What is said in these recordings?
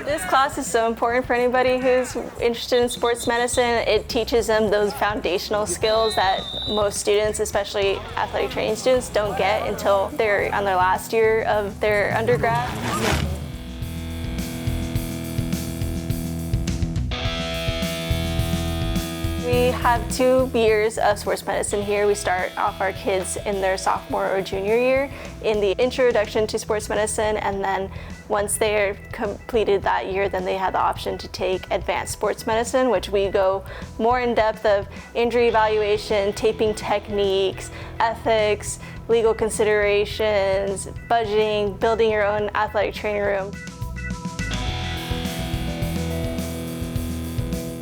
This class is so important for anybody who's interested in sports medicine. It teaches them those foundational skills that most students, especially athletic training students, don't get until they're on their last year of their undergrad. We have 2 years of sports medicine here. We start off our kids in their sophomore or junior year in the introduction to sports medicine, and then once they're completed that year, then they have the option to take advanced sports medicine, which we go more in depth of injury evaluation, taping techniques, ethics, legal considerations, budgeting, building your own athletic training room.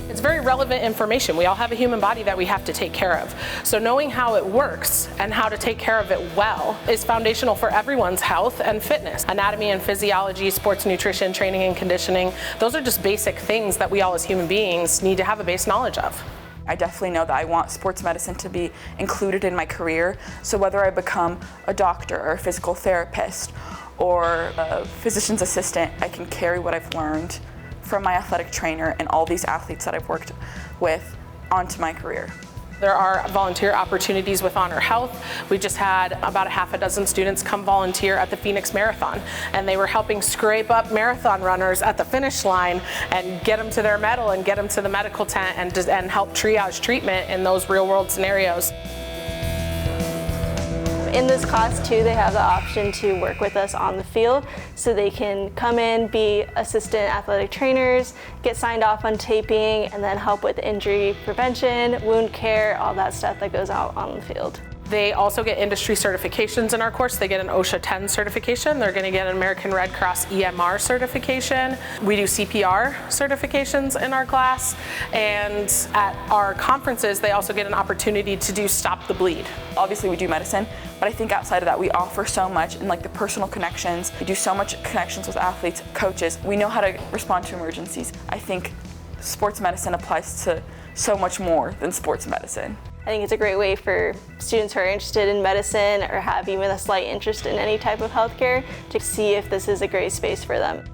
It's very relevant information. We all have a human body that we have to take care of. So knowing how it works and how to take care of it well is foundational for everyone's health and fitness. Anatomy and physiology, sports nutrition, training and conditioning, those are just basic things that we all as human beings need to have a base knowledge of. I definitely know that I want sports medicine to be included in my career. So whether I become a doctor or a physical therapist or a physician's assistant, I can carry what I've learned from my athletic trainer and all these athletes that I've worked with onto my career. There are volunteer opportunities with Honor Health. We just had about 6 students come volunteer at the Phoenix Marathon, and they were helping scrape up marathon runners at the finish line and get them to their medal and get them to the medical tent and help triage treatment in those real world scenarios. In this class too, they have the option to work with us on the field, so they can come in, be assistant athletic trainers, get signed off on taping, and then help with injury prevention, wound care, all that stuff that goes out on the field. They also get industry certifications in our course. They get an OSHA 10 certification. They're going to get an American Red Cross EMR certification. We do CPR certifications in our class. And at our conferences, they also get an opportunity to do Stop the Bleed. Obviously we do medicine, but I think outside of that we offer so much in like the personal connections. We do so much connections with athletes, coaches. We know how to respond to emergencies. I think sports medicine applies to so much more than sports medicine. I think it's a great way for students who are interested in medicine or have even a slight interest in any type of healthcare to see if this is a great space for them.